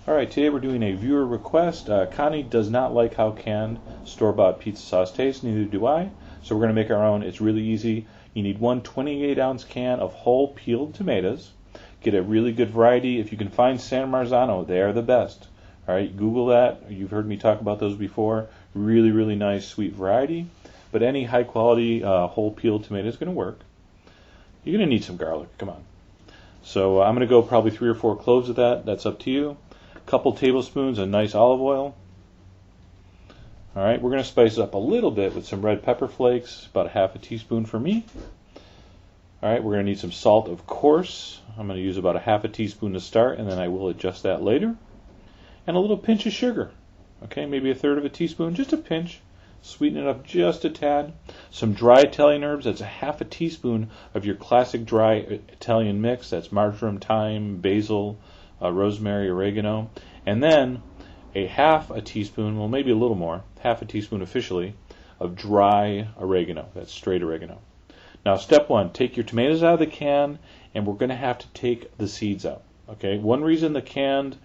Alright, today we're doing a viewer request. Connie does not like how canned store-bought pizza sauce tastes, neither do I. So we're going to make our own. It's really easy. You need one 28-ounce can of whole peeled tomatoes. Get a really good variety. If you can find San Marzano, they are the best. Alright, Google that. You've heard me talk about those before. Really, really nice, sweet variety. But any high-quality whole peeled tomato is going to work. You're going to need some garlic. Come on. So I'm going to go probably 3 or 4 cloves of that. That's up to you. Couple tablespoons of nice olive oil. Alright, we're going to spice it up a little bit with some red pepper flakes, about a half a teaspoon for me. Alright, we're going to need some salt, of course. I'm going to use about a half a teaspoon to start, and then I will adjust that later. And a little pinch of sugar. Okay, maybe a third of a teaspoon, just a pinch. Sweeten it up just a tad. Some dry Italian herbs, that's a half a teaspoon of your classic dry Italian mix. That's marjoram, thyme, basil, rosemary, oregano, and then a half a teaspoon, well maybe a little more, half a teaspoon officially, of dry oregano. That's straight oregano. Now step 1, take your tomatoes out of the can, and we're going to have to take the seeds out. Okay, one reason the canned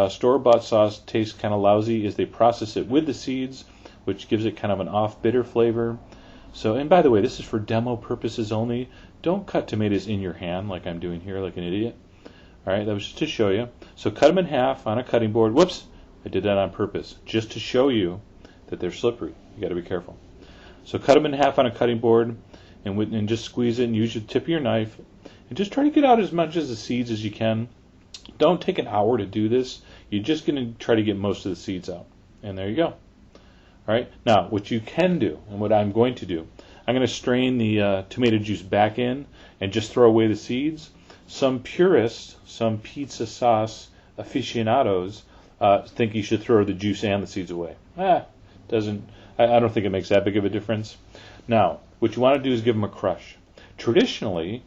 store-bought sauce tastes kind of lousy is they process it with the seeds, which gives it kind of an off bitter flavor. So, and by the way, this is for demo purposes only. Don't cut tomatoes in your hand like I'm doing here like an idiot. Alright, that was just to show you. So cut them in half on a cutting board. Whoops, I did that on purpose, just to show you that they're slippery. You got to be careful. So cut them in half on a cutting board, and just squeeze it and use your tip of your knife, and just try to get out as much of the seeds as you can. Don't take an hour to do this. You're just going to try to get most of the seeds out. And there you go. Alright, now what you can do, and what I'm going to do, I'm going to strain the tomato juice back in and just throw away the seeds. Some purists, some pizza sauce aficionados, think you should throw the juice and the seeds away. I don't think it makes that big of a difference. Now, what you want to do is give them a crush. Traditionally,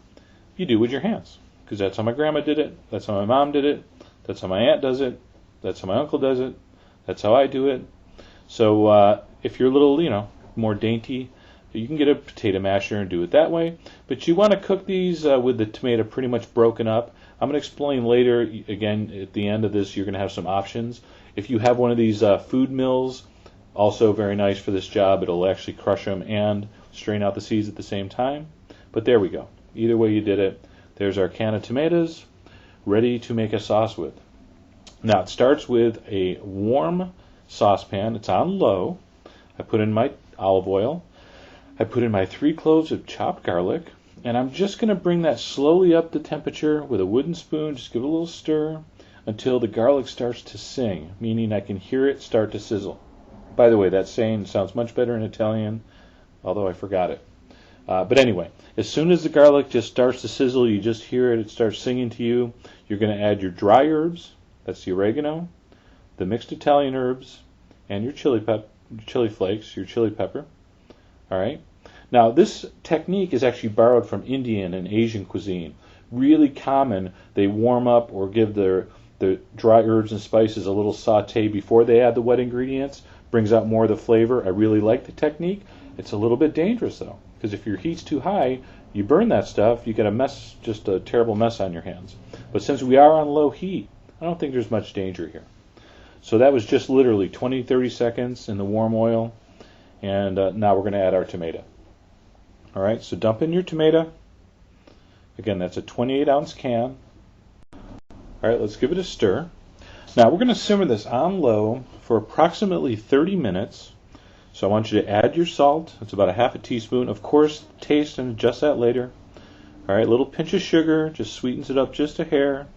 you do with your hands, because that's how my grandma did it, that's how my mom did it, that's how my aunt does it, that's how my uncle does it, that's how I do it. So if you're a little, more dainty, you can get a potato masher and do it that way. But you want to cook these with the tomato pretty much broken up. I'm going to explain later, again, at the end of this, you're going to have some options. If you have one of these food mills, also very nice for this job. It'll actually crush them and strain out the seeds at the same time. But there we go. Either way you did it, there's our can of tomatoes ready to make a sauce with. Now, it starts with a warm saucepan. It's on low. I put in my olive oil. I put in my 3 cloves of chopped garlic, and I'm just going to bring that slowly up to temperature with a wooden spoon. Just give it a little stir until the garlic starts to sing, meaning I can hear it start to sizzle. By the way, that saying sounds much better in Italian, although I forgot it. But anyway, as soon as the garlic just starts to sizzle, you just hear it, it starts singing to you, you're going to add your dry herbs, that's the oregano, the mixed Italian herbs, and your chili flakes, your chili pepper. Alright? Now, this technique is actually borrowed from Indian and Asian cuisine. Really common. They warm up or give the dry herbs and spices a little saute before they add the wet ingredients. Brings out more of the flavor. I really like the technique. It's a little bit dangerous, though, because if your heat's too high, you burn that stuff, you get a mess, just a terrible mess on your hands. But since we are on low heat, I don't think there's much danger here. So that was just literally 20-30 seconds in the warm oil. And now we're going to add our tomato. Alright, so dump in your tomato. Again, that's a 28-ounce can. Alright, let's give it a stir. Now we're going to simmer this on low for approximately 30 minutes. So I want you to add your salt. It's about a half a teaspoon. Of course, taste and adjust that later. Alright, a little pinch of sugar. Just sweetens it up just a hair.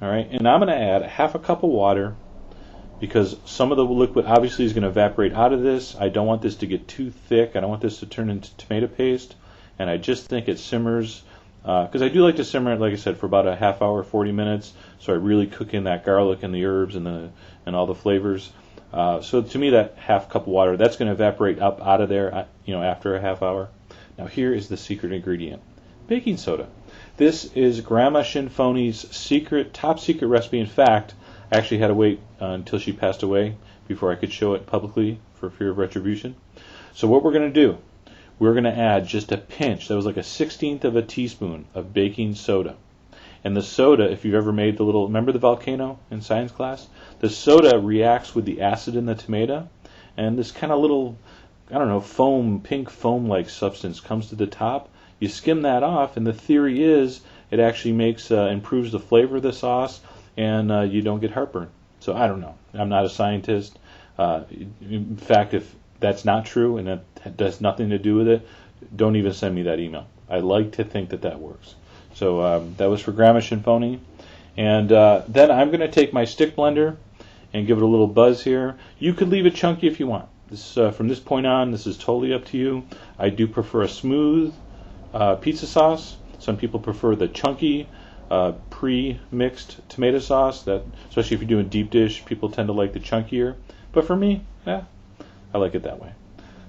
Alright, and I'm going to add a half a cup of water, because some of the liquid obviously is going to evaporate out of this. I don't want this to get too thick. I don't want this to turn into tomato paste. And I just think it simmers, because I do like to simmer it, like I said, for about a half hour, 40 minutes. So I really cook in that garlic and the herbs and all the flavors. So to me, that half cup of water, that's going to evaporate up out of there, after a half hour. Now here is the secret ingredient: baking soda. This is Grandma Shinfoni's top secret recipe. In fact, I actually had to wait until she passed away before I could show it publicly for fear of retribution. So what we're going to do, we're going to add just a pinch, that was like a 1/16 of a teaspoon of baking soda. And the soda, if you've ever made the little, remember the volcano in science class? The soda reacts with the acid in the tomato, and this kind of little, I don't know, foam, pink foam-like substance comes to the top. You skim that off, and the theory is it actually makes improves the flavor of the sauce, and you don't get heartburn. So I don't know. I'm not a scientist. In fact, if that's not true and it has nothing to do with it, don't even send me that email. I like to think that that works. So that was for Grandma Shinfoni. And then I'm going to take my stick blender and give it a little buzz here. You could leave it chunky if you want. This, from this point on, this is totally up to you. I do prefer a smooth pizza sauce. Some people prefer the chunky pre-mixed tomato sauce. That, especially if you're doing deep dish, people tend to like the chunkier. But for me, I like it that way.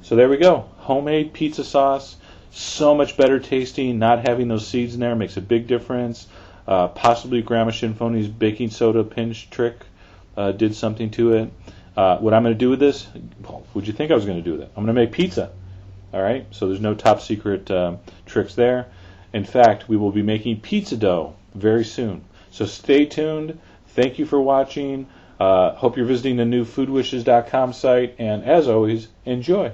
So there we go. Homemade pizza sauce. So much better tasting. Not having those seeds in there makes a big difference. Possibly Grandma Shinfoni's baking soda pinch trick did something to it. What I'm going to do with this, what'd you think I was going to do with it? I'm going to make pizza. All right? So there's no top secret tricks there. In fact, we will be making pizza dough very soon. So stay tuned. Thank you for watching. Hope you're visiting the new foodwishes.com site. And as always, enjoy.